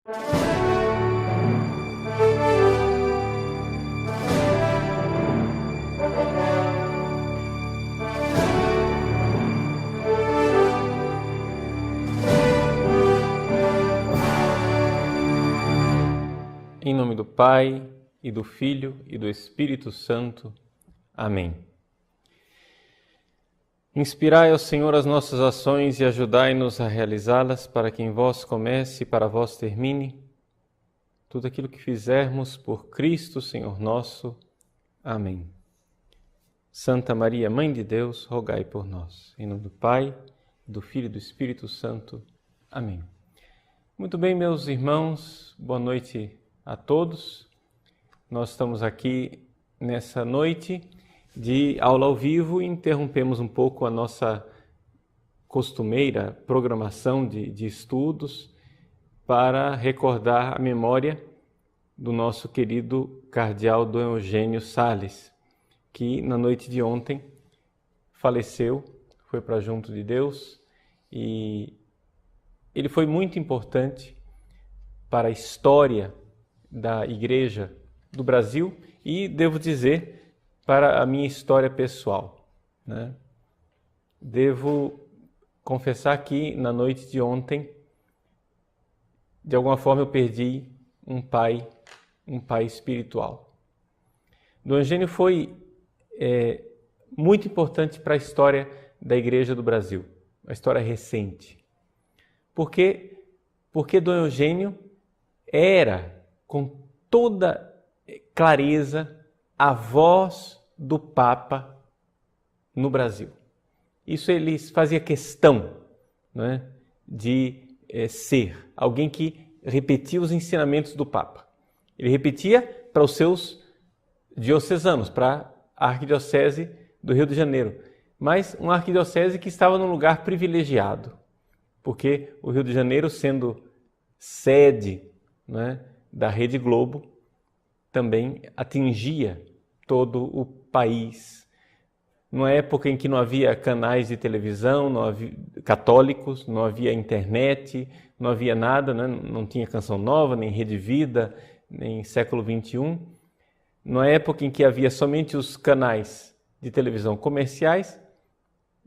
Em nome do Pai, e do Filho, e do Espírito Santo. Amém. Inspirai ao Senhor as nossas ações e ajudai-nos a realizá-las, para que em vós comece e para vós termine tudo aquilo que fizermos por Cristo, Senhor nosso. Amém. Santa Maria, Mãe de Deus, rogai por nós. Em nome do Pai, do Filho e do Espírito Santo. Amém. Muito bem, meus irmãos, boa noite a todos. Nós estamos aqui nessa noite de aula ao vivo e interrompemos um pouco a nossa costumeira programação de estudos para recordar a memória do nosso querido cardeal Dom Eugênio Sales, que na noite de ontem faleceu, foi para junto de Deus, e ele foi muito importante para a história da Igreja do Brasil e, devo dizer, para a minha história pessoal, né? Devo confessar que na noite de ontem, de alguma forma eu perdi um pai espiritual. Dom Eugênio foi muito importante para a história da Igreja do Brasil, a história recente. Porque Dom Eugênio era, com toda clareza, a voz do Papa no Brasil. Isso ele fazia questão, né, de ser alguém que repetia os ensinamentos do Papa. Ele repetia para os seus diocesanos, para a Arquidiocese do Rio de Janeiro, mas uma arquidiocese que estava num lugar privilegiado, porque o Rio de Janeiro, sendo sede, né, da Rede Globo, também atingia todo o país. Numa época em que não havia canais de televisão, não havia católicos, não havia internet, não havia nada, né? Não tinha Canção Nova, nem Rede Vida, nem Século XXI. Numa época em que havia somente os canais de televisão comerciais,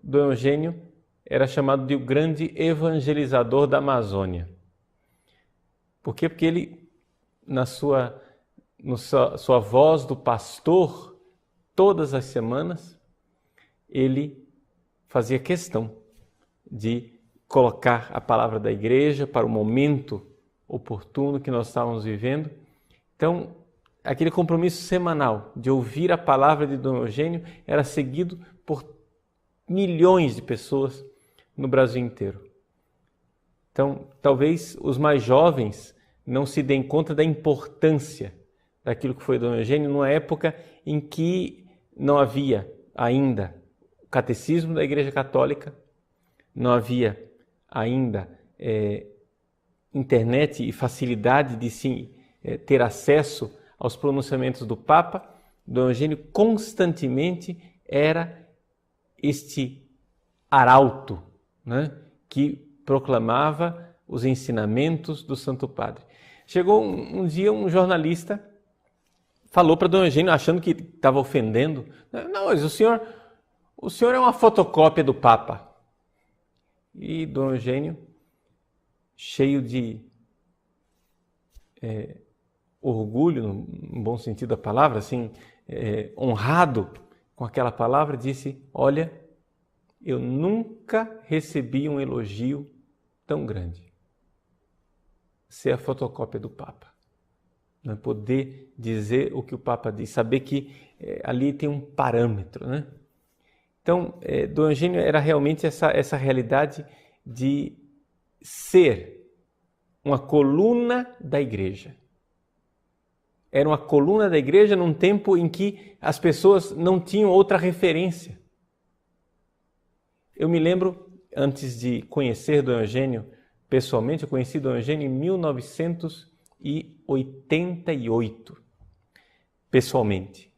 Dom Eugênio era chamado de o grande evangelizador da Amazônia. Por quê? Porque ele, na sua voz do pastor, todas as semanas, ele fazia questão de colocar a palavra da igreja para o momento oportuno que nós estávamos vivendo. Então, aquele compromisso semanal de ouvir a palavra de Dom Eugênio era seguido por milhões de pessoas no Brasil inteiro. Então, talvez os mais jovens não se deem conta da importância daquilo que foi Dom Eugênio numa época em que não havia ainda o catecismo da Igreja Católica, não havia ainda internet e facilidade de se ter acesso aos pronunciamentos do Papa. Dom Eugênio constantemente era este arauto, né, que proclamava os ensinamentos do Santo Padre. Chegou um dia um jornalista, falou para Dom Eugênio, achando que estava ofendendo. Não, mas o senhor é uma fotocópia do Papa. E Dom Eugênio, cheio de orgulho, no bom sentido da palavra, assim, honrado com aquela palavra, disse: olha, eu nunca recebi um elogio tão grande. Ser a fotocópia do Papa. Né? Poder dizer o que o Papa diz, saber que ali tem um parâmetro, né? Então, Dom Eugênio era realmente essa realidade de ser uma coluna da igreja. Era uma coluna da igreja num tempo em que as pessoas não tinham outra referência. Eu me lembro, antes de conhecer Dom Eugênio pessoalmente, eu conheci Dom Eugênio em 1988, pessoalmente.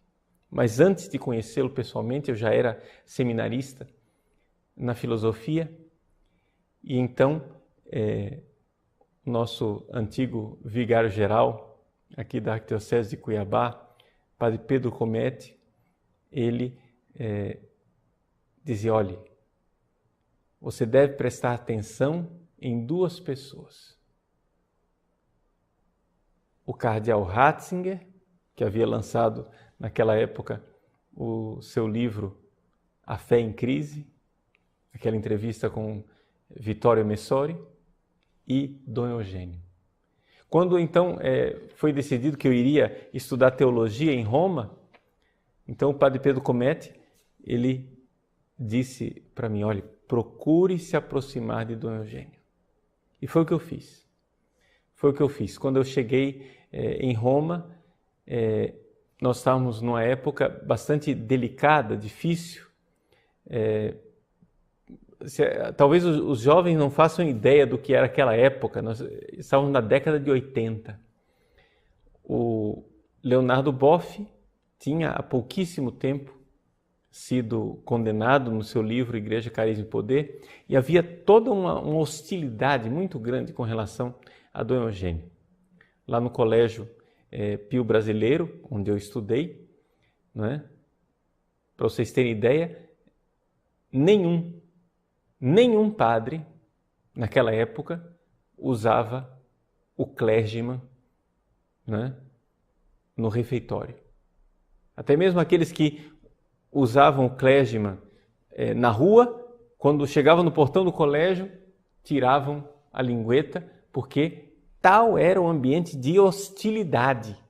Mas antes de conhecê-lo pessoalmente, eu já era seminarista na filosofia, e então nosso antigo vigário-geral aqui da Arquidiocese de Cuiabá, Padre Pedro Comete, ele dizia, olhe, você deve prestar atenção em duas pessoas. O cardeal Ratzinger, que havia lançado naquela época o seu livro A Fé em Crise, aquela entrevista com Vittorio Messori, e Dom Eugênio. Quando então foi decidido que eu iria estudar teologia em Roma, então o Padre Pedro Comete, ele disse para mim, olha, procure se aproximar de Dom Eugênio. E foi o que eu fiz. Foi o que eu fiz. Quando eu cheguei em Roma, nós estávamos numa época bastante delicada, difícil. Talvez os jovens não façam ideia do que era aquela época. Nós estávamos na década de 80. O Leonardo Boff tinha há pouquíssimo tempo sido condenado no seu livro Igreja, Carisma e Poder, e havia toda uma hostilidade muito grande com relação a Dom Eugênio. Lá no Colégio Pio Brasileiro, onde eu estudei, né? Para vocês terem ideia, nenhum padre naquela época usava o clergyman, né? No refeitório. Até mesmo aqueles que usavam o clergyman na rua, quando chegavam no portão do colégio, tiravam a lingueta, porque tal era o ambiente de hostilidade.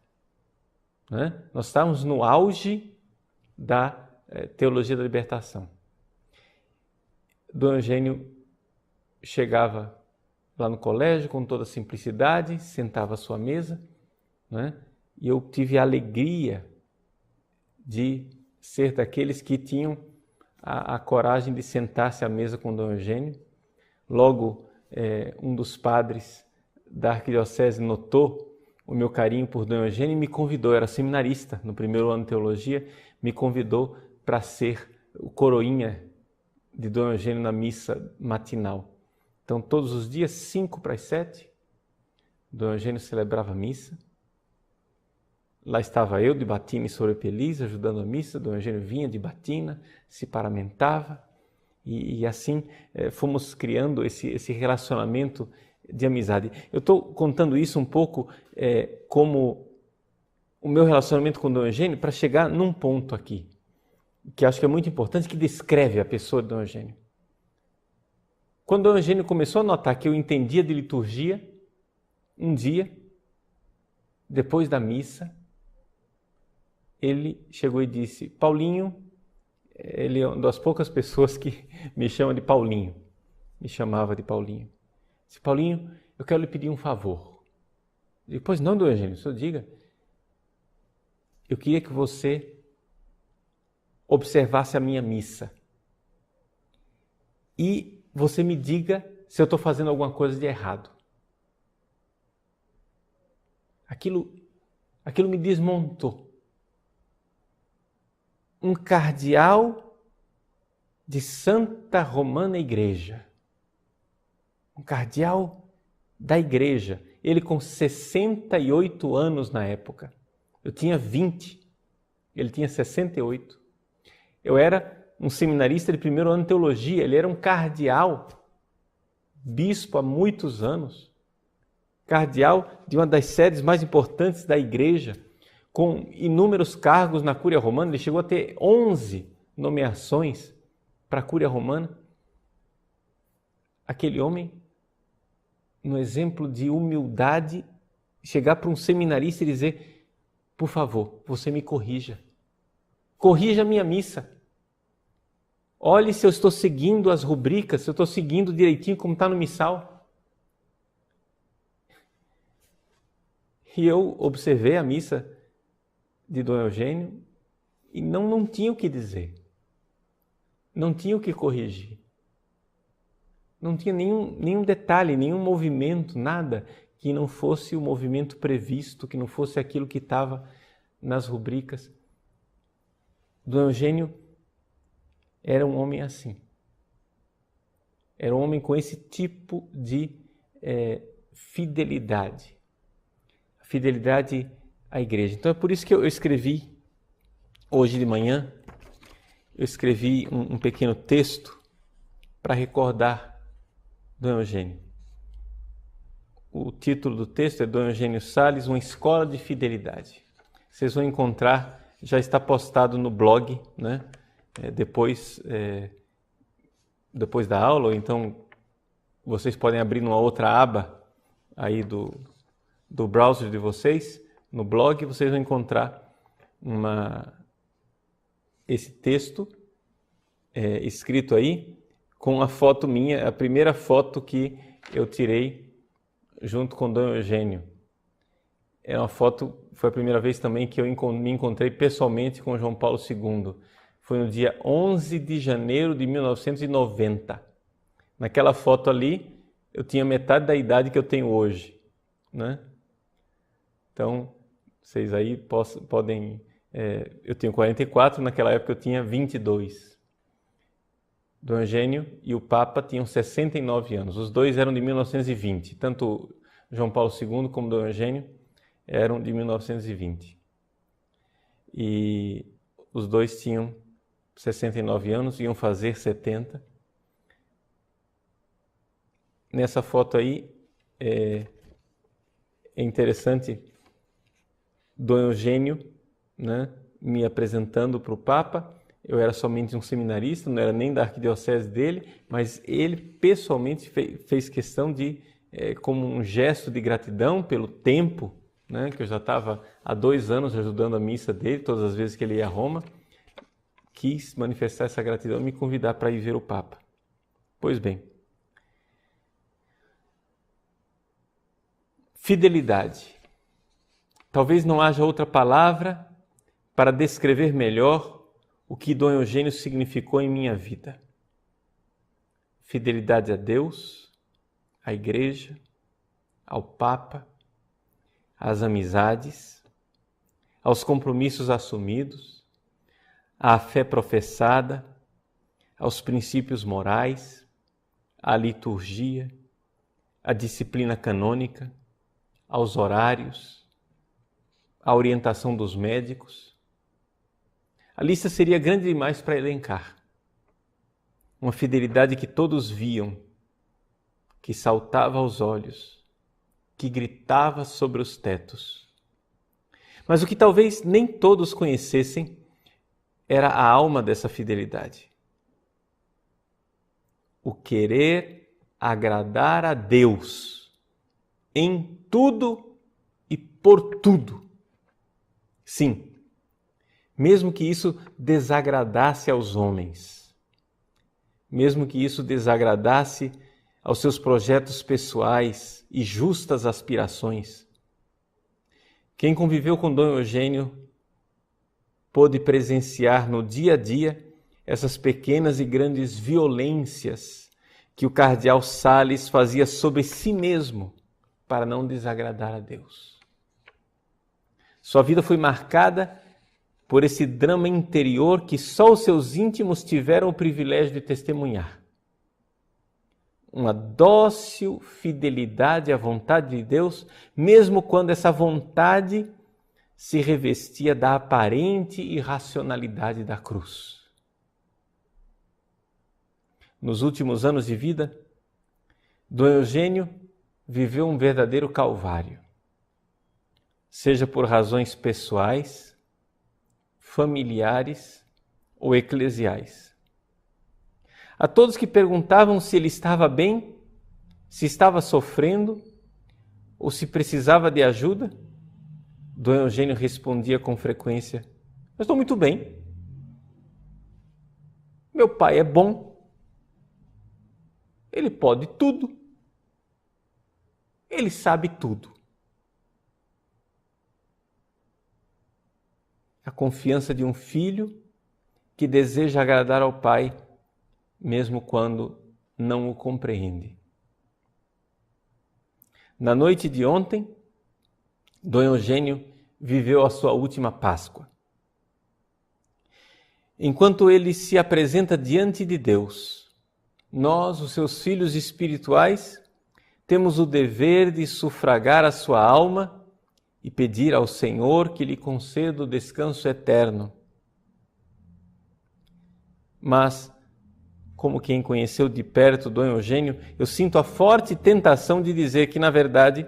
Né? Nós estávamos no auge da teologia da libertação. Dom Eugênio chegava lá no colégio com toda simplicidade, sentava à sua mesa, né? E eu tive a alegria de ser daqueles que tinham a coragem de sentar-se à mesa com Dom Eugênio. Logo, um dos padres da arquidiocese notou o meu carinho por Dom Eugênio e me convidou, eu era seminarista no primeiro ano de teologia, me convidou para ser o coroinha de Dom Eugênio na missa matinal. Então, todos os dias, 6:55, Dom Eugênio celebrava a missa. Lá estava eu de batina e sobrepeliz, ajudando a missa. Dom Eugênio vinha de batina, se paramentava e assim fomos criando esse relacionamento de amizade. Eu estou contando isso um pouco como o meu relacionamento com Dom Eugênio para chegar num ponto aqui, que acho que é muito importante, que descreve a pessoa de Dom Eugênio. Quando Dom Eugênio começou a notar que eu entendia de liturgia, um dia, depois da missa, ele chegou e disse, Paulinho, ele é uma das poucas pessoas que me chama de Paulinho, me chamava de Paulinho. Disse, Paulinho, eu quero lhe pedir um favor. Depois, não, Dom Eugênio, o senhor diga. Eu queria que você observasse a minha missa e você me diga se eu estou fazendo alguma coisa de errado. Aquilo me desmontou. Um cardeal de Santa Romana Igreja, um cardeal da igreja, ele com 68 anos na época, eu tinha 20, ele tinha 68, eu era um seminarista de primeiro ano de teologia, ele era um cardeal, bispo há muitos anos, cardeal de uma das sedes mais importantes da igreja, com inúmeros cargos na Cúria Romana, ele chegou a ter 11 nomeações para a Cúria Romana. Aquele homem, no exemplo de humildade, chegar para um seminarista e dizer, por favor, você me corrija a minha missa. Olhe se eu estou seguindo as rubricas, se eu estou seguindo direitinho como está no missal. E eu observei a missa de Dom Eugênio e não tinha o que dizer, não tinha o que corrigir, não tinha nenhum detalhe, nenhum movimento, nada que não fosse o movimento previsto, que não fosse aquilo que estava nas rubricas. Dom Eugênio era um homem assim, era um homem com esse tipo de fidelidade. Fidelidade à igreja. Então é por isso que eu escrevi, hoje de manhã, eu escrevi um pequeno texto para recordar Dom Eugênio. O título do texto é Dom Eugênio Salles, uma escola de fidelidade. Vocês vão encontrar, já está postado no blog, né? Depois da aula, ou então vocês podem abrir numa outra aba aí do browser de vocês, no blog, vocês vão encontrar esse texto escrito aí, com a foto minha, a primeira foto que eu tirei junto com Dom Eugênio. É uma foto, foi a primeira vez também que eu me encontrei pessoalmente com João Paulo II. Foi no dia 11 de janeiro de 1990. Naquela foto ali, eu tinha metade da idade que eu tenho hoje, né? Então, vocês aí podem... eu tenho 44, naquela época eu tinha 22. Dom Eugênio e o Papa tinham 69 anos. Os dois eram de 1920. Tanto João Paulo II como Dom Eugênio eram de 1920. E os dois tinham 69 anos, iam fazer 70. Nessa foto aí é interessante Dom Eugênio, né, me apresentando para o Papa. Eu era somente um seminarista, não era nem da arquidiocese dele, mas ele pessoalmente fez questão de, como um gesto de gratidão pelo tempo, né, que eu já estava há 2 anos ajudando a missa dele, todas as vezes que ele ia a Roma, quis manifestar essa gratidão e me convidar para ir ver o Papa. Pois bem, fidelidade. Talvez não haja outra palavra para descrever melhor o que Dom Eugênio significou em minha vida. Fidelidade a Deus, à Igreja, ao Papa, às amizades, aos compromissos assumidos, à fé professada, aos princípios morais, à liturgia, à disciplina canônica, aos horários, à orientação dos médicos. A lista seria grande demais para elencar. Uma fidelidade que todos viam, que saltava aos olhos, que gritava sobre os tetos. Mas o que talvez nem todos conhecessem era a alma dessa fidelidade. O querer agradar a Deus em tudo e por tudo. Sim, mesmo que isso desagradasse aos homens, mesmo que isso desagradasse aos seus projetos pessoais e justas aspirações. Quem conviveu com Dom Eugênio pôde presenciar no dia a dia essas pequenas e grandes violências que o cardeal Salles fazia sobre si mesmo para não desagradar a Deus. Sua vida foi marcada por esse drama interior que só os seus íntimos tiveram o privilégio de testemunhar. Uma dócil fidelidade à vontade de Deus, mesmo quando essa vontade se revestia da aparente irracionalidade da cruz. Nos últimos anos de vida, Dom Eugênio viveu um verdadeiro calvário, seja por razões pessoais, familiares ou eclesiais. A todos que perguntavam se ele estava bem, se estava sofrendo ou se precisava de ajuda, Dom Eugênio respondia com frequência: "Eu estou muito bem. Meu pai é bom. Ele pode tudo. Ele sabe tudo." A confiança de um filho que deseja agradar ao pai, mesmo quando não o compreende. Na noite de ontem, Dom Eugênio viveu a sua última Páscoa. Enquanto ele se apresenta diante de Deus, nós, os seus filhos espirituais, temos o dever de sufragar a sua alma e pedir ao Senhor que lhe conceda o descanso eterno. Mas, como quem conheceu de perto Dom Eugênio, eu sinto a forte tentação de dizer que, na verdade,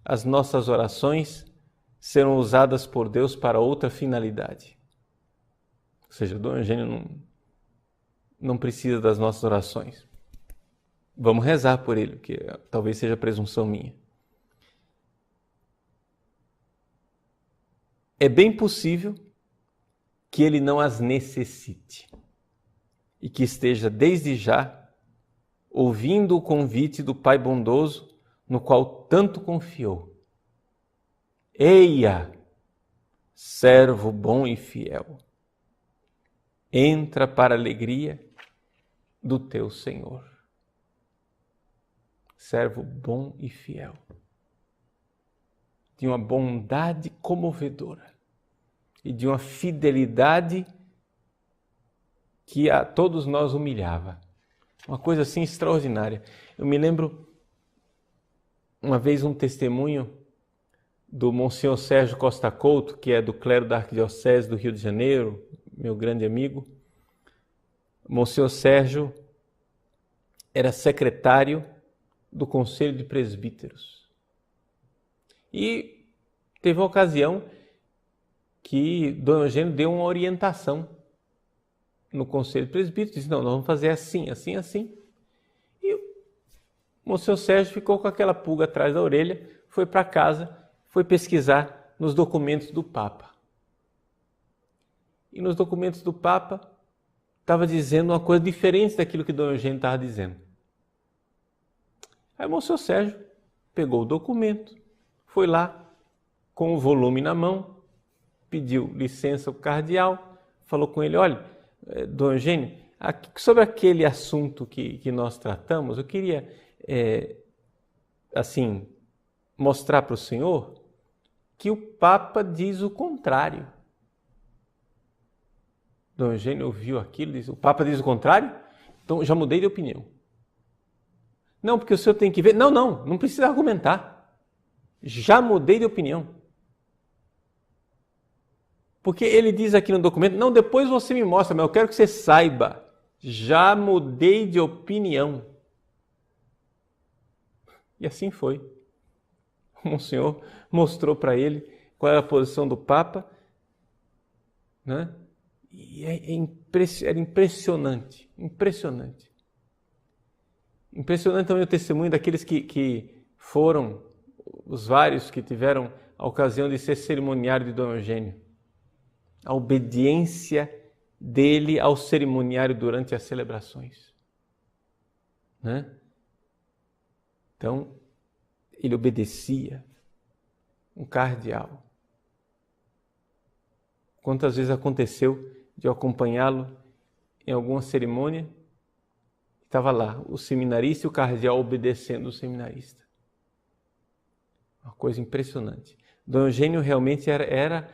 as nossas orações serão usadas por Deus para outra finalidade. Ou seja, Dom Eugênio não precisa das nossas orações. Vamos rezar por ele, porque talvez seja presunção minha. É bem possível que ele não as necessite e que esteja desde já ouvindo o convite do Pai bondoso no qual tanto confiou. Eia, servo bom e fiel, entra para a alegria do teu Senhor. Servo bom e fiel, de uma bondade comovedora e de uma fidelidade que a todos nós humilhava. Uma coisa assim extraordinária. Eu me lembro uma vez um testemunho do Monsenhor Sérgio Costa Couto, que é do clero da Arquidiocese do Rio de Janeiro, meu grande amigo. Monsenhor Sérgio era secretário do Conselho de Presbíteros. E teve uma ocasião que Dom Eugênio deu uma orientação no Conselho de Presbíteros, disse, não, nós vamos fazer assim, assim, assim. E o Monsenhor Sérgio ficou com aquela pulga atrás da orelha, foi para casa, foi pesquisar nos documentos do Papa. E nos documentos do Papa estava dizendo uma coisa diferente daquilo que Dom Eugênio estava dizendo. Aí o Monsenhor Sérgio pegou o documento, foi lá com o volume na mão, pediu licença ao cardeal, falou com ele, olha, Dom Eugênio, sobre aquele assunto que nós tratamos, eu queria, assim, mostrar para o senhor que o Papa diz o contrário. Dom Eugênio ouviu aquilo e disse, o Papa diz o contrário? Então já mudei de opinião. Não, porque o senhor tem que ver. Não precisa argumentar. Já mudei de opinião. Porque ele diz aqui no documento, não, depois você me mostra, mas eu quero que você saiba. Já mudei de opinião. E assim foi. O Monsenhor mostrou para ele qual era a posição do Papa, né? E era impressionante, impressionante. Impressionante também o testemunho daqueles que foram, os vários que tiveram a ocasião de ser cerimoniário de Dom Eugênio. A obediência dele ao cerimoniário durante as celebrações. Né? Então, ele obedecia, um cardeal. Quantas vezes aconteceu de eu acompanhá-lo em alguma cerimônia? Estava lá o seminarista e o cardeal obedecendo o seminarista. Uma coisa impressionante. Dom Eugênio realmente era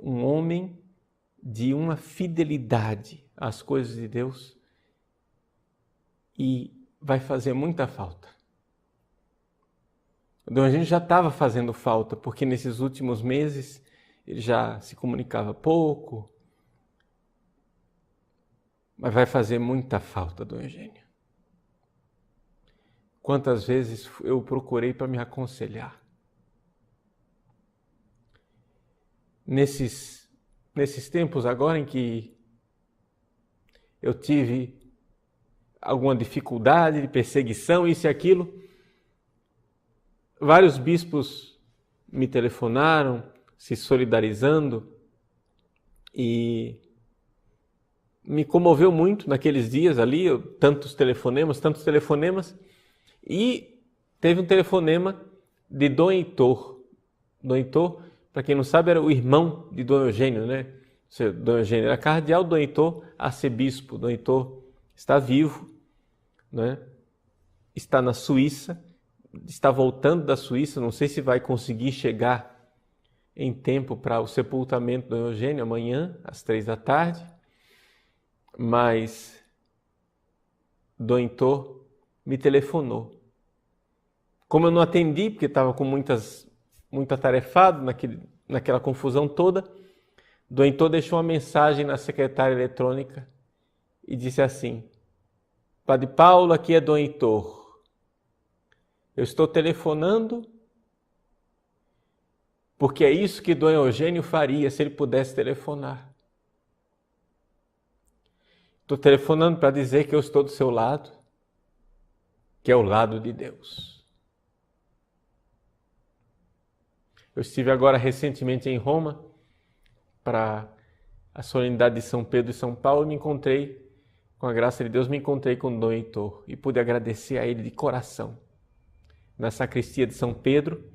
um homem de uma fidelidade às coisas de Deus e vai fazer muita falta. Dom Eugênio já estava fazendo falta, porque nesses últimos meses ele já se comunicava pouco, mas vai fazer muita falta, Dom Eugênio. Quantas vezes eu procurei para me aconselhar. Nesses tempos agora em que eu tive alguma dificuldade de perseguição, isso e aquilo, vários bispos me telefonaram, se solidarizando, e me comoveu muito naqueles dias ali, tantos telefonemas, e teve um telefonema de Dom Heitor. Dom Heitor, para quem não sabe, era o irmão de Dom Eugênio, né? Dom Eugênio era cardeal, Dom Heitor arcebispo. Dom Heitor está vivo, né? Está na Suíça, está voltando da Suíça, não sei se vai conseguir chegar em tempo para o sepultamento do Dom Eugênio, amanhã, às 15h, mas Dom Heitor me telefonou Como eu não atendi, porque estava com muito atarefado naquela confusão toda, Dom Heitor deixou uma mensagem na secretária eletrônica e disse assim: Padre Paulo, aqui é Dom Heitor. Eu estou telefonando porque é isso que Dom Eugênio faria se ele pudesse telefonar. Estou telefonando para dizer que eu estou do seu lado, que é o lado de Deus. Eu estive agora recentemente em Roma para a solenidade de São Pedro e São Paulo e me encontrei, com a graça de Deus, me encontrei com Dom Heitor e pude agradecer a ele de coração. Na sacristia de São Pedro,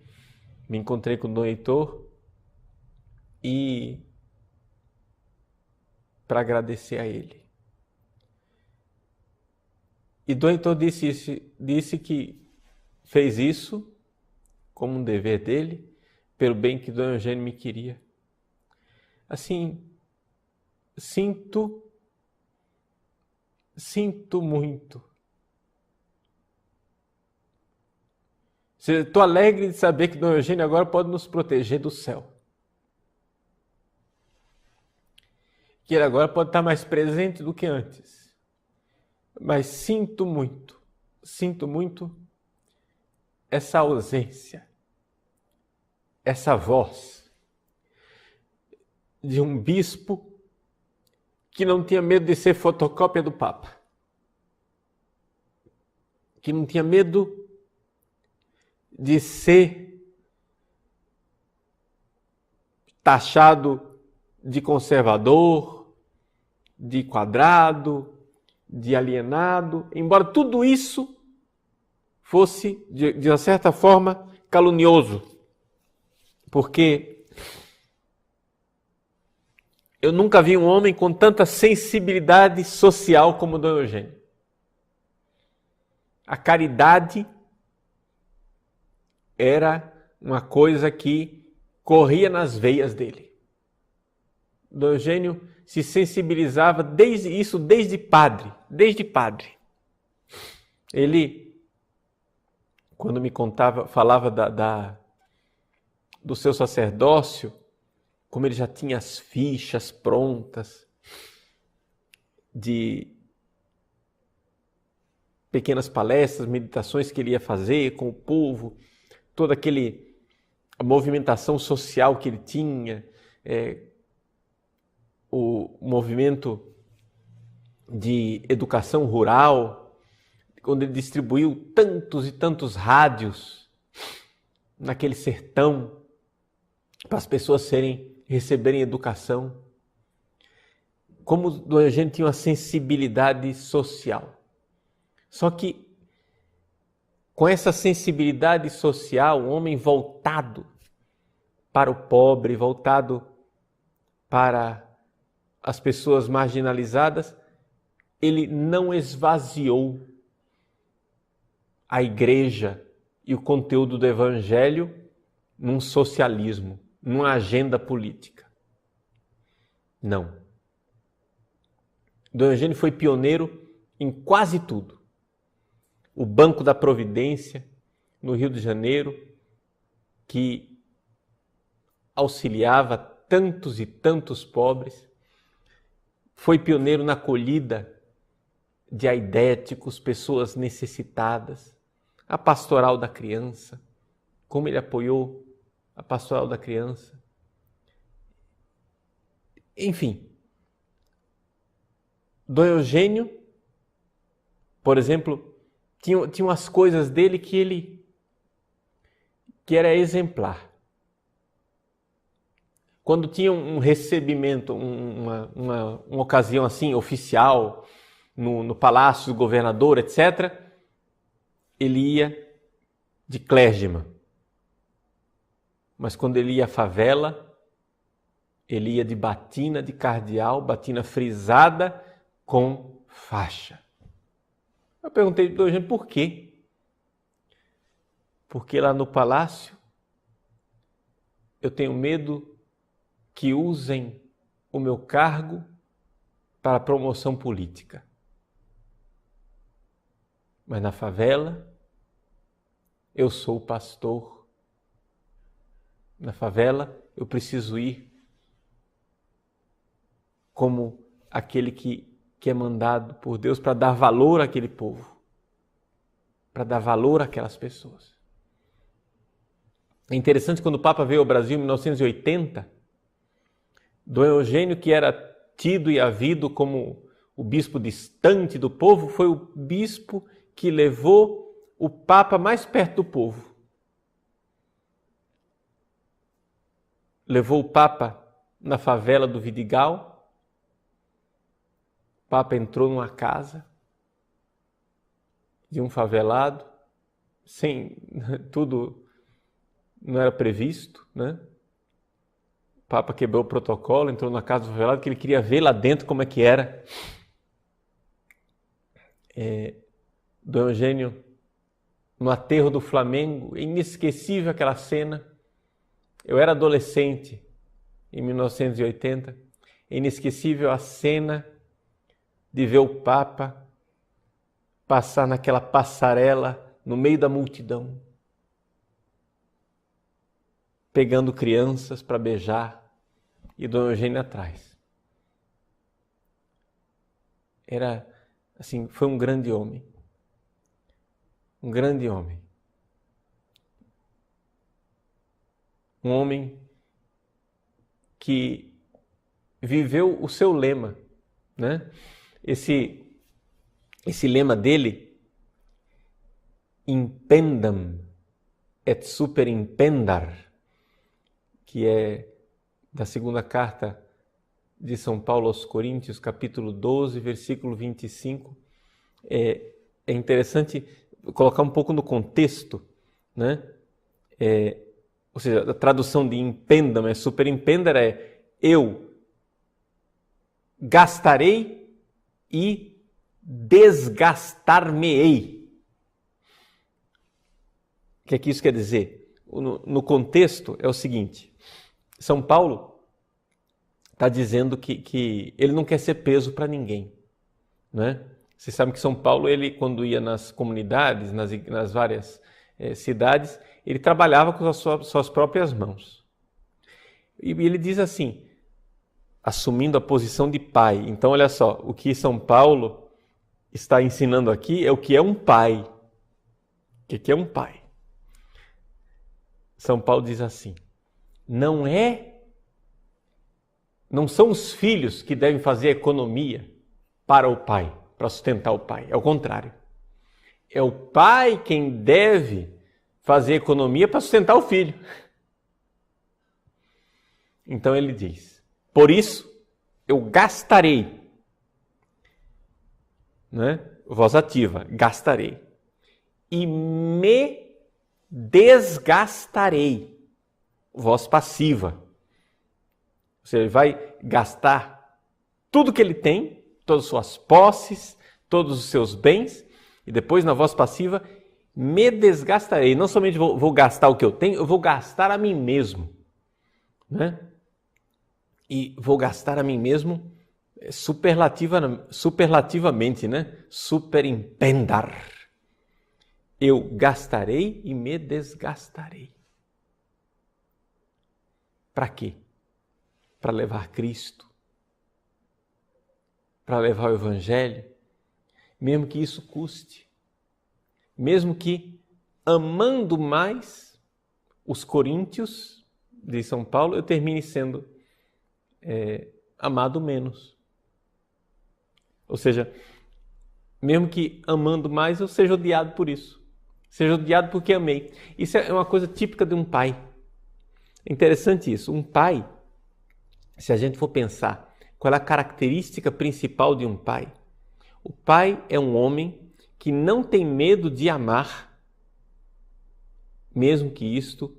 me encontrei com Dom Heitor e para agradecer a ele. E Dom Heitor disse que fez isso como um dever dele, pelo bem que Dom Eugênio me queria. Assim, sinto muito. Estou alegre de saber que Dom Eugênio agora pode nos proteger do céu. Que ele agora pode estar mais presente do que antes. Mas sinto muito essa ausência, essa voz de um bispo que não tinha medo de ser fotocópia do Papa, que não tinha medo de ser taxado de conservador, de quadrado, de alienado, embora tudo isso fosse, de uma certa forma, calunioso, porque eu nunca vi um homem com tanta sensibilidade social como Dom Eugênio. A caridade era uma coisa que corria nas veias dele. Dom Eugênio se sensibilizava desde padre. Ele, quando me falava do seu sacerdócio, como ele já tinha as fichas prontas de pequenas palestras, meditações que ele ia fazer com o povo, toda a movimentação social que ele tinha, o movimento de educação rural, quando ele distribuiu tantos e tantos rádios naquele sertão para as pessoas receberem educação. Como Dom Eugênio tinha uma sensibilidade social. Só que com essa sensibilidade social, um homem voltado para o pobre, voltado para as pessoas marginalizadas, ele não esvaziou a igreja e o conteúdo do evangelho num socialismo, numa agenda política. Não. Dom Eugênio foi pioneiro em quase tudo. O Banco da Providência, no Rio de Janeiro, que auxiliava tantos e tantos pobres. Foi pioneiro na acolhida de aidéticos, pessoas necessitadas. A Pastoral da Criança, como ele apoiou a Pastoral da Criança. Enfim, Dom Eugênio, por exemplo, tinha umas coisas dele que era exemplar. Quando tinha um recebimento, uma ocasião assim, oficial, no palácio do governador, etc., ele ia de clérigma. Mas quando ele ia à favela, ele ia de batina de cardeal, batina frisada com faixa. Eu perguntei para o Eugênio por quê? Porque lá no palácio eu tenho medo que usem o meu cargo para promoção política. Mas na favela, eu sou o pastor. Na favela, eu preciso ir como aquele que é mandado por Deus para dar valor àquele povo, para dar valor àquelas pessoas. É interessante, quando o Papa veio ao Brasil em 1980, Dom Eugênio, que era tido e havido como o bispo distante do povo, foi o bispo que levou o Papa mais perto do povo. Levou o Papa na favela do Vidigal. O Papa entrou numa casa de um favelado, sem tudo, não era previsto, né? O Papa quebrou o protocolo, entrou na casa do favelado, que ele queria ver lá dentro como é que era. Dom Eugênio, no aterro do Flamengo, inesquecível aquela cena. Eu era adolescente em 1980, inesquecível a cena de ver o Papa passar naquela passarela no meio da multidão, pegando crianças para beijar, e Dom Eugênio atrás. Era assim, foi um grande homem. Um grande homem. Um homem que viveu o seu lema, né? Esse lema dele, impendam et super impendar, que é da segunda carta de São Paulo aos Coríntios, capítulo 12, versículo 25. É interessante colocar um pouco no contexto, né? Ou seja, a tradução de impendam, super impendar, eu gastarei e desgastar-me-ei. O que é que isso quer dizer? No contexto é o seguinte: São Paulo está dizendo que ele não quer ser peso para ninguém, né? Vocês sabem que São Paulo, ele, quando ia nas comunidades, nas várias cidades, ele trabalhava com as suas próprias mãos. E ele diz assim, assumindo a posição de pai. Então, olha só, o que São Paulo está ensinando aqui é o que é um pai. O que é um pai? São Paulo diz assim, não são os filhos que devem fazer economia para o pai, para sustentar o pai. É o contrário. É o pai quem deve fazer economia para sustentar o filho. Então ele diz, por isso eu gastarei, né? Voz ativa, gastarei, e me desgastarei, voz passiva. Ou seja, ele vai gastar tudo que ele tem, todas as suas posses, todos os seus bens, e depois na voz passiva, me desgastarei. Não somente vou gastar o que eu tenho, eu vou gastar a mim mesmo, né? E vou gastar a mim mesmo superlativamente, né? Superimpendar. Eu gastarei e me desgastarei. Para quê? Para levar Cristo, para levar o Evangelho, mesmo que isso custe, mesmo que amando mais os coríntios de São Paulo, eu termine sendo amado menos. Ou seja, mesmo que amando mais, eu seja odiado por isso. Seja odiado porque amei. Isso é uma coisa típica de um pai. É interessante isso. Um pai, se a gente for pensar qual é a característica principal de um pai, o pai é um homem que não tem medo de amar, mesmo que isto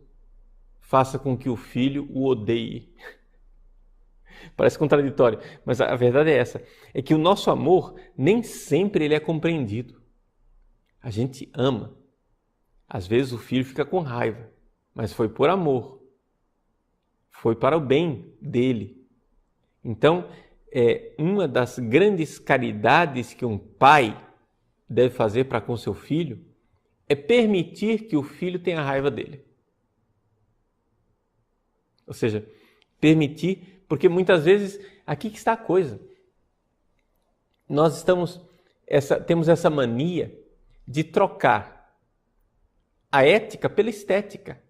faça com que o filho o odeie. Parece contraditório, mas a verdade é essa, é que o nosso amor nem sempre ele é compreendido. A gente ama. Às vezes o filho fica com raiva, mas foi por amor. Foi para o bem dele. Então, uma das grandes caridades que um pai deve fazer para com seu filho é permitir que o filho tenha raiva dele. Ou seja, permitir, porque muitas vezes, aqui que está a coisa. Nós temos essa mania de trocar a ética pela estética.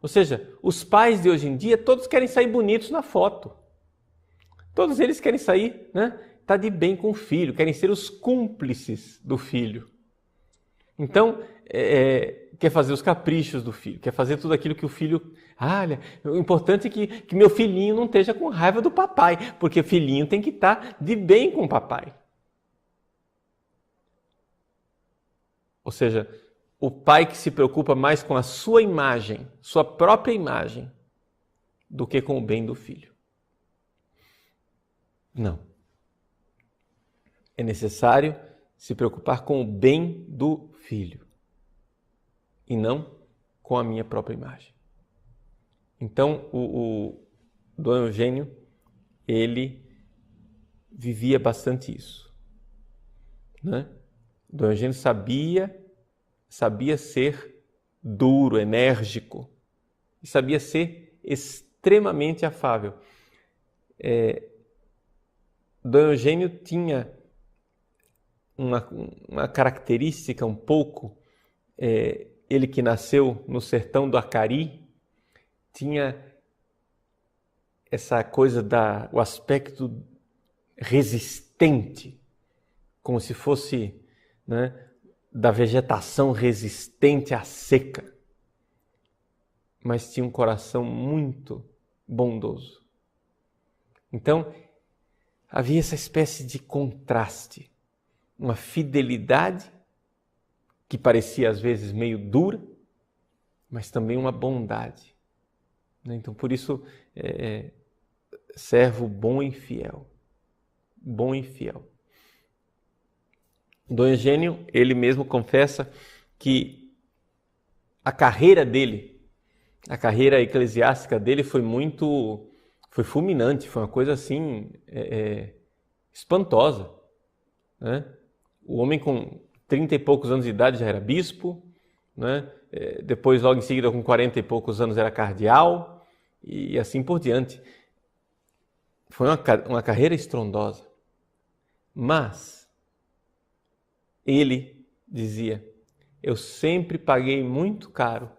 Ou seja, os pais de hoje em dia, todos querem sair bonitos na foto. Todos eles querem sair, tá de bem com o filho, querem ser os cúmplices do filho. Então, quer fazer os caprichos do filho, quer fazer tudo aquilo que o filho... olha, o importante é que meu filhinho não esteja com raiva do papai, porque o filhinho tem que estar de bem com o papai. Ou seja, o pai que se preocupa mais com a sua imagem, sua própria imagem, do que com o bem do filho. Não. É necessário se preocupar com o bem do filho e não com a minha própria imagem. Então, o Dom Eugênio, ele vivia bastante isso. Dom Eugênio sabia ser duro, enérgico, e sabia ser extremamente afável. Dom Eugênio tinha uma característica um pouco, ele que nasceu no sertão do Acari, tinha essa coisa o aspecto resistente, como se fosse da vegetação resistente à seca, mas tinha um coração muito bondoso. Então, havia essa espécie de contraste, uma fidelidade que parecia às vezes meio dura, mas também uma bondade. Então, por isso, servo bom e fiel. Bom e fiel. Dom Eugênio, ele mesmo confessa que a carreira dele, a carreira eclesiástica dele foi fulminante, foi uma coisa assim, espantosa. O homem com 30 e poucos anos de idade já era bispo, depois logo em seguida com 40 e poucos anos era cardeal e assim por diante. Foi uma carreira estrondosa, mas ele dizia: eu sempre paguei muito caro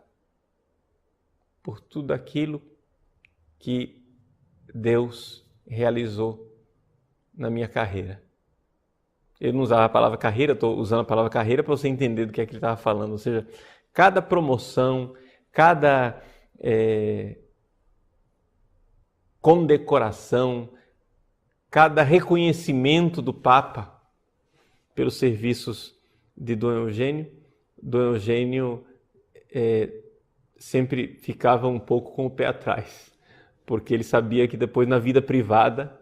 por tudo aquilo que Deus realizou na minha carreira. Ele não usava a palavra carreira, estou usando a palavra carreira para você entender do que é que ele estava falando. Ou seja, cada promoção, cada condecoração, cada reconhecimento do Papa pelos serviços de Dom Eugênio sempre ficava um pouco com o pé atrás, porque ele sabia que depois na vida privada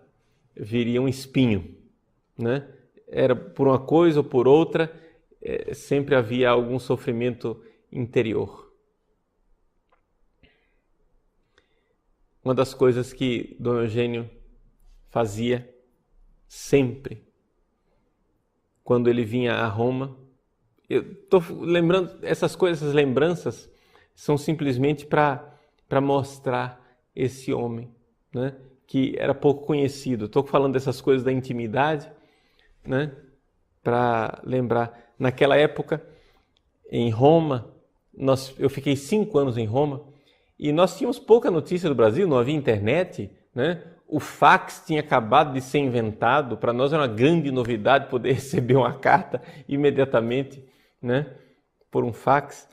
viria um espinho, Era por uma coisa ou por outra, sempre havia algum sofrimento interior. Uma das coisas que Dom Eugênio fazia sempre, quando ele vinha a Roma, eu estou lembrando, essas lembranças são simplesmente para mostrar esse homem, que era pouco conhecido. Estou falando dessas coisas da intimidade, para lembrar. Naquela época, em Roma, eu fiquei 5 anos em Roma, e nós tínhamos pouca notícia do Brasil, não havia internet, O fax tinha acabado de ser inventado, para nós era uma grande novidade poder receber uma carta imediatamente, por um fax.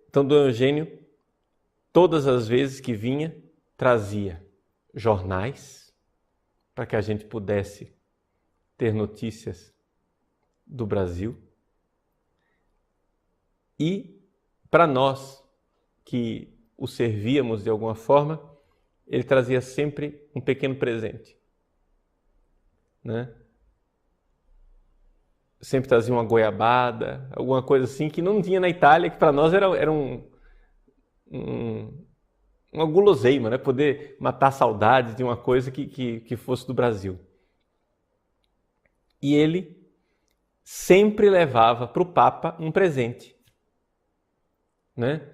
Então, Dom Eugênio, todas as vezes que vinha, trazia jornais para que a gente pudesse ter notícias do Brasil. E para nós que o servíamos de alguma forma, ele trazia sempre um pequeno presente, Sempre trazia uma goiabada, alguma coisa assim que não tinha na Itália, que para nós era uma guloseima, Poder matar a saudade de uma coisa que fosse do Brasil. E ele sempre levava para o Papa um presente, né?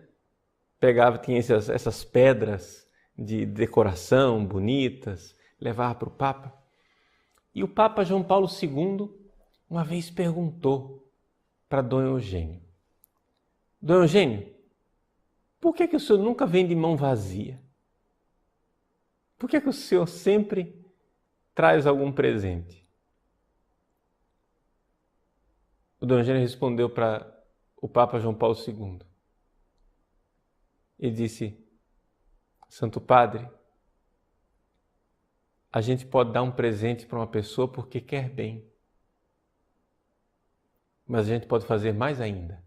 Pegava, tinha essas pedras de decoração bonitas, levava para o Papa. E o Papa João Paulo II uma vez perguntou para Dom Eugênio: Dom Eugênio, por que o senhor nunca vem de mão vazia? Por que o senhor sempre traz algum presente? O Dom Eugênio respondeu para o Papa João Paulo II. Ele disse: Santo Padre, a gente pode dar um presente para uma pessoa porque quer bem. Mas a gente pode fazer mais ainda.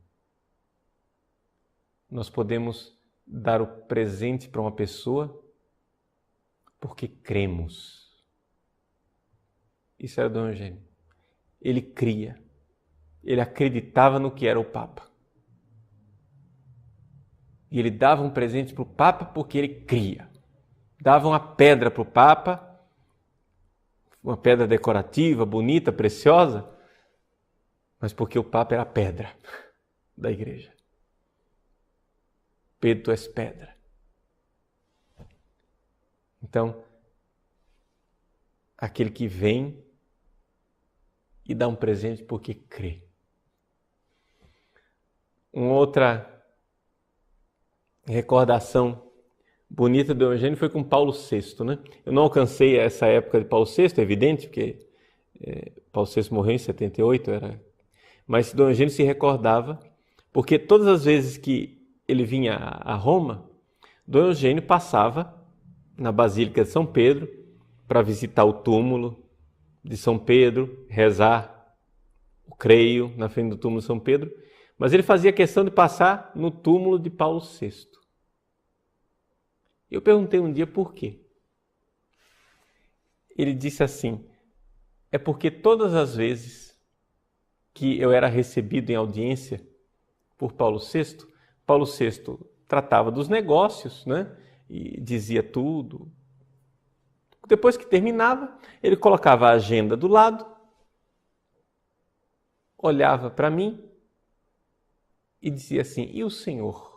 Nós podemos dar o presente para uma pessoa porque cremos. Isso era Dom Eugênio. Ele cria. Ele acreditava no que era o Papa. E ele dava um presente para o Papa porque ele cria. Dava uma pedra para o Papa, uma pedra decorativa, bonita, preciosa, mas porque o Papa era a pedra da igreja. Pedro, tu és pedra. Então, aquele que vem e dá um presente porque crê. Uma outra recordação bonita do Eugênio foi com Paulo VI, né? Eu não alcancei essa época de Paulo VI, é evidente, porque Paulo VI morreu em 78, mas Dom Eugênio se recordava, porque todas as vezes que ele vinha a Roma, Dom Eugênio passava na Basílica de São Pedro para visitar o túmulo de São Pedro, rezar o creio na frente do túmulo de São Pedro, mas ele fazia questão de passar no túmulo de Paulo VI. Eu perguntei um dia por quê. Ele disse assim: é porque todas as vezes que eu era recebido em audiência por Paulo VI, Paulo VI tratava dos negócios, né? E dizia tudo. Depois que terminava, ele colocava a agenda do lado, olhava para mim e dizia assim: e o Senhor?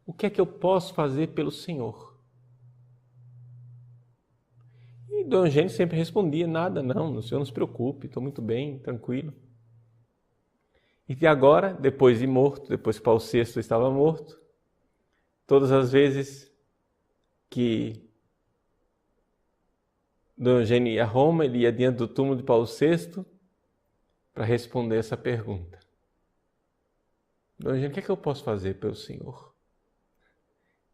O que é que eu posso fazer pelo Senhor? E Dom Eugênio sempre respondia: nada, não, o senhor não se preocupe, estou muito bem, tranquilo. E agora, depois de morto, depois que Paulo VI estava morto, todas as vezes que Dom Eugênio ia a Roma, ele ia diante do túmulo de Paulo VI para responder essa pergunta: Dom Eugênio, o que é que eu posso fazer pelo Senhor?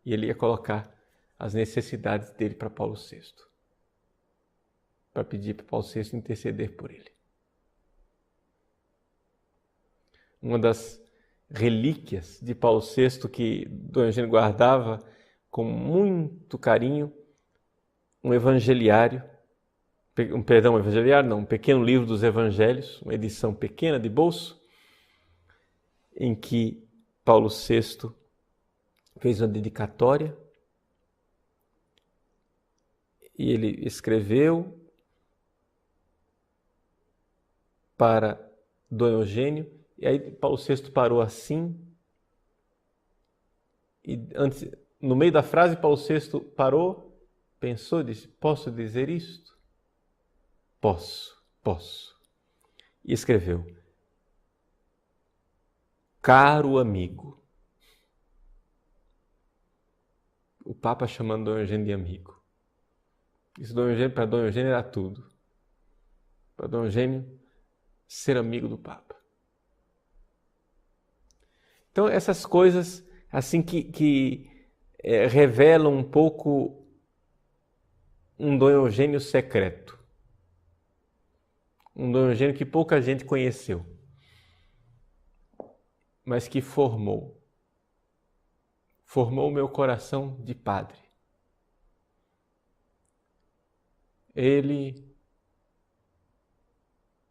E ele ia colocar as necessidades dele para Paulo VI, para pedir para Paulo VI interceder por ele. Uma das relíquias de Paulo VI que Dom Eugênio guardava com muito carinho, um pequeno livro dos evangelhos, uma edição pequena de bolso, em que Paulo VI fez uma dedicatória e ele escreveu para Dom Eugênio, e aí Paulo VI parou assim, e antes, no meio da frase Paulo VI parou, pensou e disse: posso dizer isto? Posso. E escreveu: caro amigo. O Papa chamando Dom Eugênio de amigo. Isso para Dom Eugênio era tudo. Para Dom Eugênio ser amigo do Papa. Então essas coisas assim que revelam um pouco um Dom Eugênio secreto. Um Dom Eugênio que pouca gente conheceu, mas que formou o meu coração de padre. Ele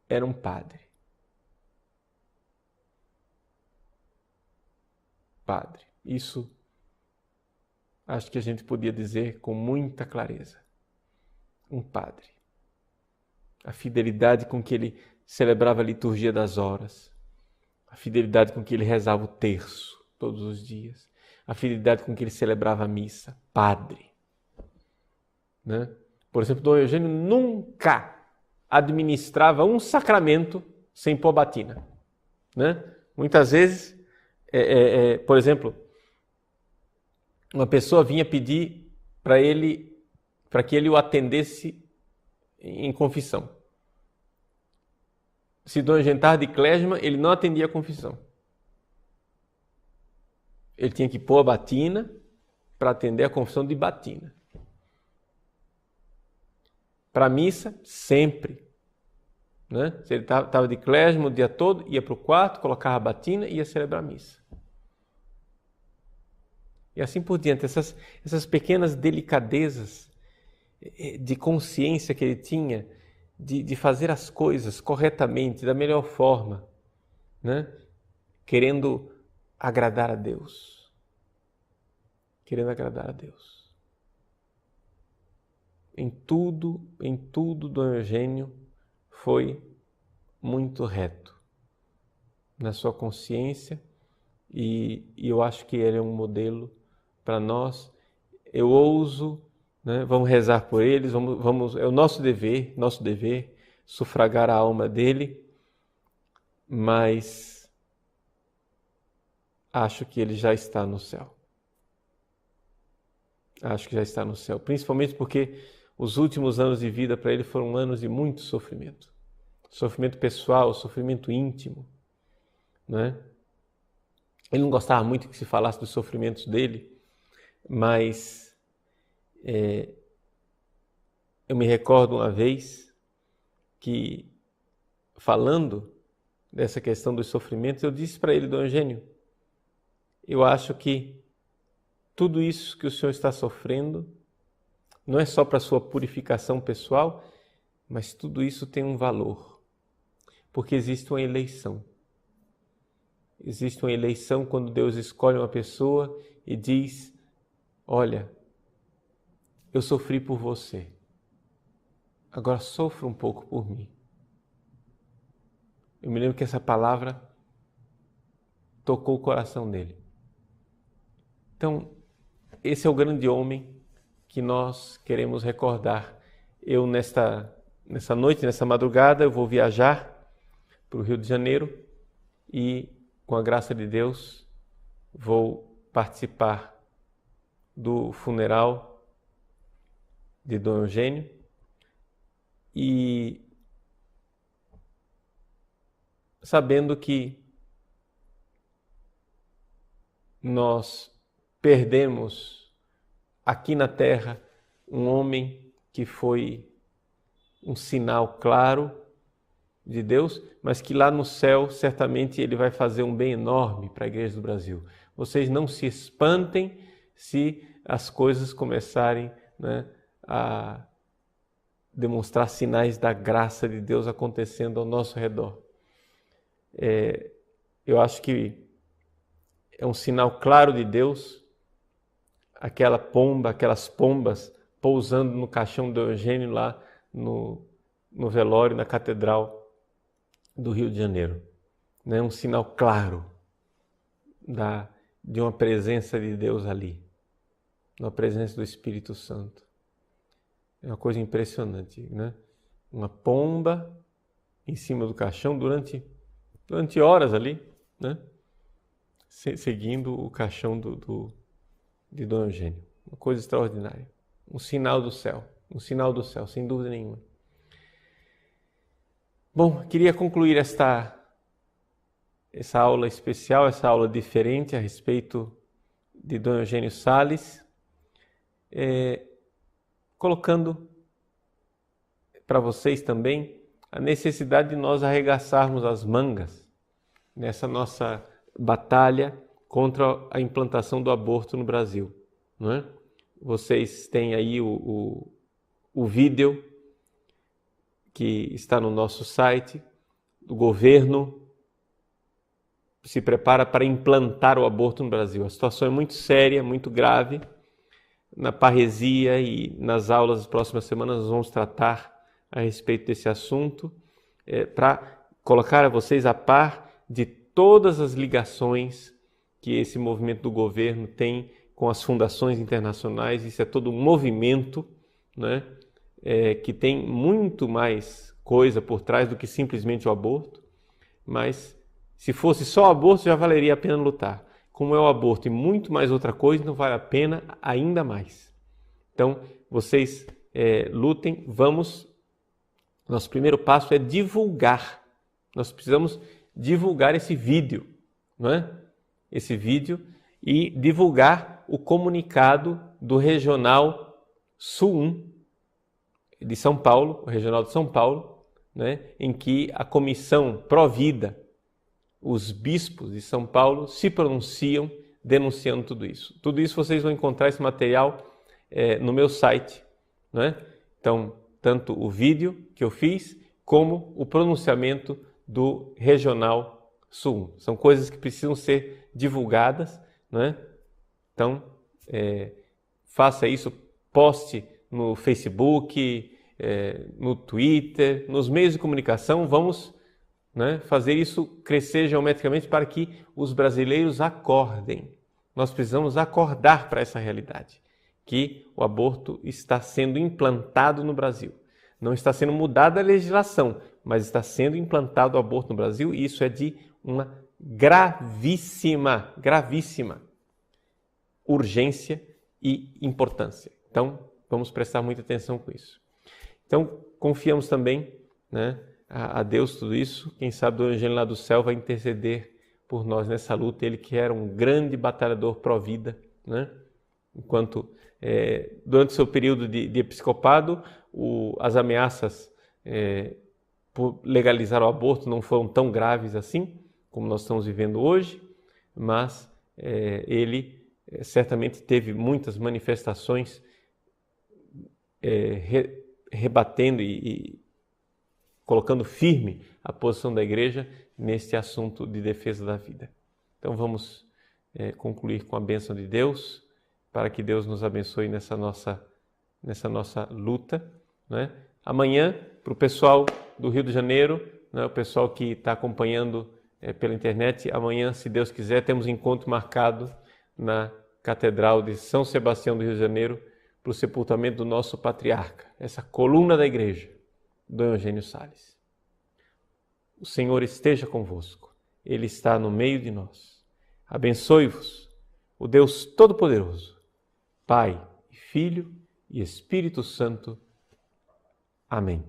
era um padre. Isso acho que a gente podia dizer com muita clareza. Um padre. A fidelidade com que ele celebrava a liturgia das horas, a fidelidade com que ele rezava o terço todos os dias, a fidelidade com que ele celebrava a missa, padre. Né? Por exemplo, Dom Eugênio nunca administrava um sacramento sem pôr batina. Né? Muitas vezes, por exemplo, uma pessoa vinha pedir para que ele o atendesse em confissão. Se Dom Eugênio estava de clésima, ele não atendia a confissão. Ele tinha que pôr a batina para atender a confissão de batina. Para a missa, sempre. Né? Se ele estava de clésima o dia todo, ia para o quarto, colocava a batina e ia celebrar a missa. E assim por diante, essas pequenas delicadezas de consciência que ele tinha de fazer as coisas corretamente, da melhor forma, né? Querendo agradar a Deus. Querendo agradar a Deus. Em tudo, Dom Eugênio foi muito reto na sua consciência e eu acho que ele é um modelo para nós. Eu ouso, né, vamos rezar por eles, é o nosso dever sufragar a alma dele, mas acho que ele já está no céu. Acho que já está no céu, principalmente porque os últimos anos de vida para ele foram anos de muito sofrimento. Sofrimento pessoal, sofrimento íntimo. Né? Ele não gostava muito que se falasse dos sofrimentos dele, mas eu me recordo uma vez que, falando dessa questão dos sofrimentos, eu disse para ele, Dom Eugênio, eu acho que tudo isso que o senhor está sofrendo não é só para a sua purificação pessoal, mas tudo isso tem um valor, porque existe uma eleição. Existe uma eleição quando Deus escolhe uma pessoa e diz, olha, eu sofri por você, agora sofra um pouco por mim. Eu me lembro que essa palavra tocou o coração dele. Então, esse é o grande homem que nós queremos recordar. Eu, nessa noite, nessa madrugada, eu vou viajar para o Rio de Janeiro e, com a graça de Deus, vou participar do funeral de Dom Eugênio e sabendo que nós perdemos aqui na terra um homem que foi um sinal claro de Deus, mas que lá no céu certamente ele vai fazer um bem enorme para a Igreja do Brasil. Vocês não se espantem se as coisas começarem, né, a demonstrar sinais da graça de Deus acontecendo ao nosso redor. Eu acho que é um sinal claro de Deus, aquelas pombas pousando no caixão do Eugênio lá no velório, na Catedral do Rio de Janeiro. É um sinal claro de uma presença de Deus ali, uma presença do Espírito Santo. É uma coisa impressionante, né? Uma pomba em cima do caixão durante horas ali, né? Seguindo o caixão de Dom Eugênio. Uma coisa extraordinária. Um sinal do céu, sem dúvida nenhuma. Bom, queria concluir essa aula especial, essa aula diferente a respeito de Dom Eugênio Sales, colocando para vocês também a necessidade de nós arregaçarmos as mangas nessa nossa batalha contra a implantação do aborto no Brasil. Não é? Vocês têm aí o vídeo que está no nosso site. O governo se prepara para implantar o aborto no Brasil. A situação é muito séria, muito grave. Na parresia e nas aulas das próximas semanas nós vamos tratar a respeito desse assunto para colocar vocês a par de todas as ligações que esse movimento do governo tem com as fundações internacionais. Isso é todo um movimento, né, que tem muito mais coisa por trás do que simplesmente o aborto, mas se fosse só o aborto já valeria a pena lutar. Como é o aborto e muito mais outra coisa, não vale a pena ainda mais. Então, vocês lutem, vamos. Nosso primeiro passo é divulgar. Nós precisamos divulgar esse vídeo, não é? Esse vídeo e divulgar o comunicado do Regional Sul 1 de São Paulo, o Regional de São Paulo, né, em que a Comissão Pró-Vida, os bispos de São Paulo, se pronunciam denunciando tudo isso. Tudo isso vocês vão encontrar esse material no meu site, né? Então, tanto o vídeo que eu fiz, como o pronunciamento do Regional Sul 1. São coisas que precisam ser divulgadas, né? Então, faça isso, poste no Facebook, no Twitter, nos meios de comunicação. Vamos, né, fazer isso crescer geometricamente para que os brasileiros acordem. Nós precisamos acordar para essa realidade, que o aborto está sendo implantado no Brasil. Não está sendo mudada a legislação, mas está sendo implantado o aborto no Brasil, e isso é de uma gravíssima urgência e importância. Então, vamos prestar muita atenção com isso. Então, confiamos também, né, a Deus tudo isso. Quem sabe o anjo lá do céu vai interceder por nós nessa luta. Ele que era um grande batalhador pró-vida, né? Enquanto, durante o seu período de episcopado, as ameaças por legalizar o aborto não foram tão graves assim, como nós estamos vivendo hoje, mas ele certamente teve muitas manifestações rebatendo e colocando firme a posição da Igreja neste assunto de defesa da vida. Então vamos concluir com a bênção de Deus, para que Deus nos abençoe nessa nossa luta, né? Amanhã, para o pessoal do Rio de Janeiro, né, o pessoal que está acompanhando pela internet, amanhã, se Deus quiser, temos um encontro marcado na Catedral de São Sebastião do Rio de Janeiro para o sepultamento do nosso patriarca, essa coluna da Igreja, Dom Eugênio Salles. O Senhor esteja convosco, Ele está no meio de nós. Abençoe-vos o Deus Todo-Poderoso, Pai, Filho e Espírito Santo. Amém.